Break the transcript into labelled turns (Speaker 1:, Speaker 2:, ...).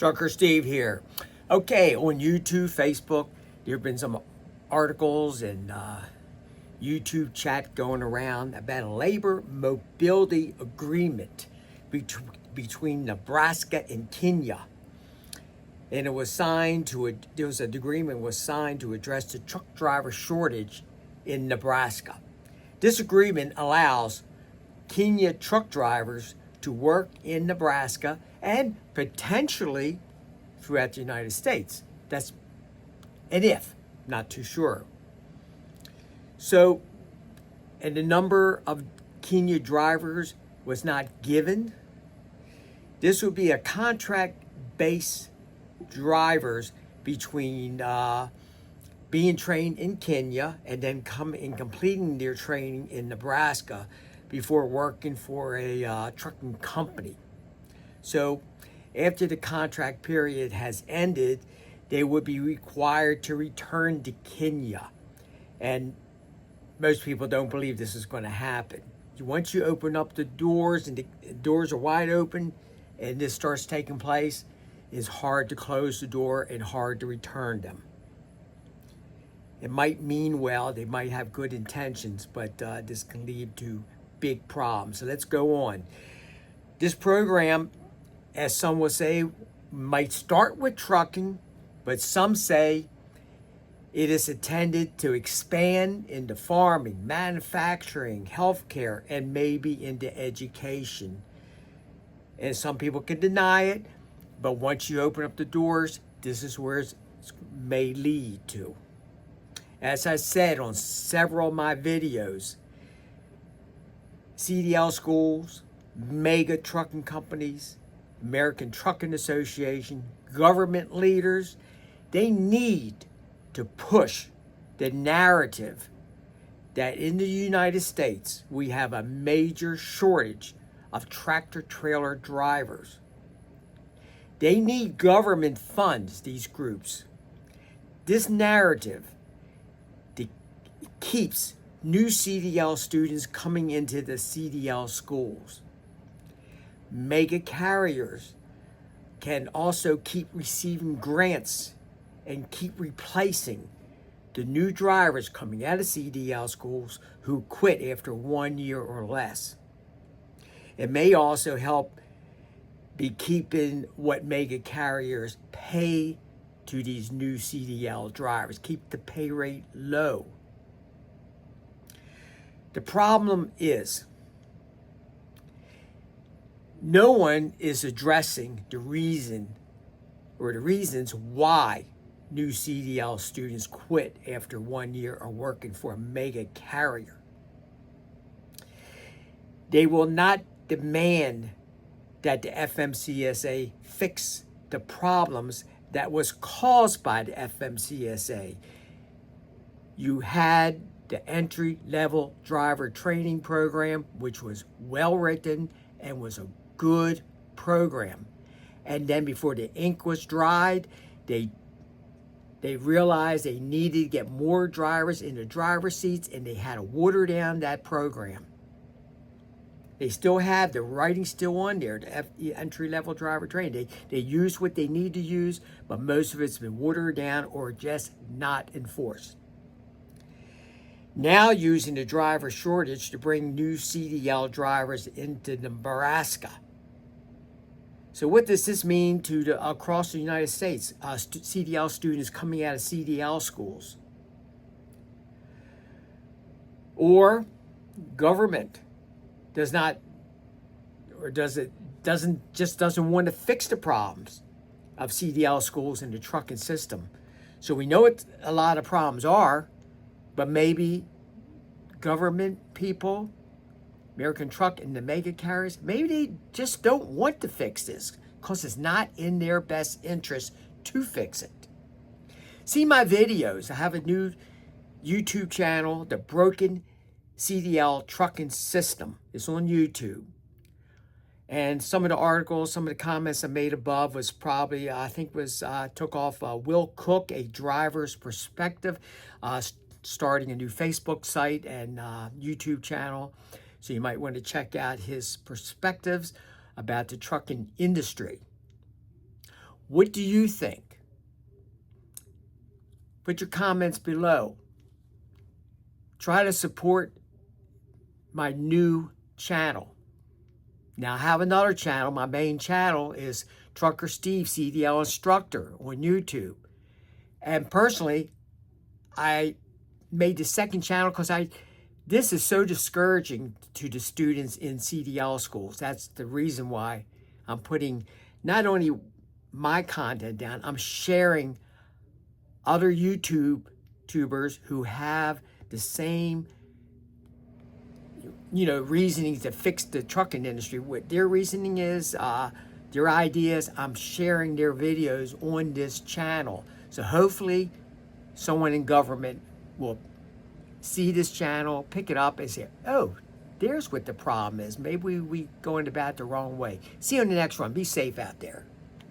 Speaker 1: Trucker Steve here. Okay, on YouTube, Facebook, there have been some articles and YouTube chat going around about a labor mobility agreement between Nebraska and Kenya. And it was signed to agreement was signed to address the truck driver shortage in Nebraska. This agreement allows Kenya truck drivers to work in Nebraska and potentially throughout the United States. That's an if, not too sure. So, and the number of Kenya drivers was not given. This would be a contract-based drivers between being trained in Kenya and then completing their training in Nebraska before working for a trucking company. So after the contract period has ended, they would be required to return to Kenya. And most people don't believe this is going to happen. Once you open up the doors and the doors are wide open and this starts taking place, it's hard to close the door and hard to return them. It might mean well, they might have good intentions, but this can lead to big problems. So let's go on. This program, as some will say, might start with trucking, but some say it is intended to expand into farming, manufacturing, healthcare, and maybe into education. And some people can deny it, but once you open up the doors, this is where it may lead to. As I said on several of my videos, CDL schools, mega trucking companies, American Trucking Association, government leaders, they need to push the narrative that in the United States we have a major shortage of tractor-trailer drivers. They need government funds, these groups. This narrative keeps new CDL students coming into the CDL schools. Mega carriers can also keep receiving grants and keep replacing the new drivers coming out of CDL schools who quit after 1 year or less. It may also help be keeping what mega carriers pay to these new CDL drivers, keep the pay rate low. The problem is no one is addressing the reason or the reasons why new CDL students quit after 1 year of working for a mega carrier. They will not demand that the FMCSA fix the problems that was caused by the FMCSA. You had the entry-level driver training program, which was well-written and was a good program. And then before the ink was dried, they realized they needed to get more drivers in the driver's seats, and they had to water down that program. They still have the writing still on there, the entry-level driver training. They use what they need to use, but most of it's been watered down or just not enforced. Now using the driver shortage to bring new CDL drivers into Nebraska. So what does this mean to across the United States, CDL students coming out of CDL schools? Or government doesn't want to fix the problems of CDL schools in the trucking system. So we know what a lot of problems are, but maybe government people, American Truck and the mega carriers, maybe they just don't want to fix this because it's not in their best interest to fix it. See my videos. I have a new YouTube channel, The Broken CDL Trucking System. It's on YouTube. And some of the articles, some of the comments I made above was probably, took off Will Cook, A Driver's Perspective, starting a new Facebook site and YouTube channel. So you might want to check out his perspectives about the trucking industry. What do you think? Put your comments below. Try to support my new channel. Now I have another channel. My main channel is Trucker Steve, CDL Instructor on YouTube. And personally, I made the second channel because this is so discouraging to the students in CDL schools. That's the reason why I'm putting not only my content down, I'm sharing other YouTubers who have the same reasoning to fix the trucking industry. What their reasoning is, their ideas, I'm sharing their videos on this channel. So hopefully someone in government will see this channel, pick it up and say, oh, there's what the problem is. Maybe we going about the wrong way. See you on the next one. Be safe out there.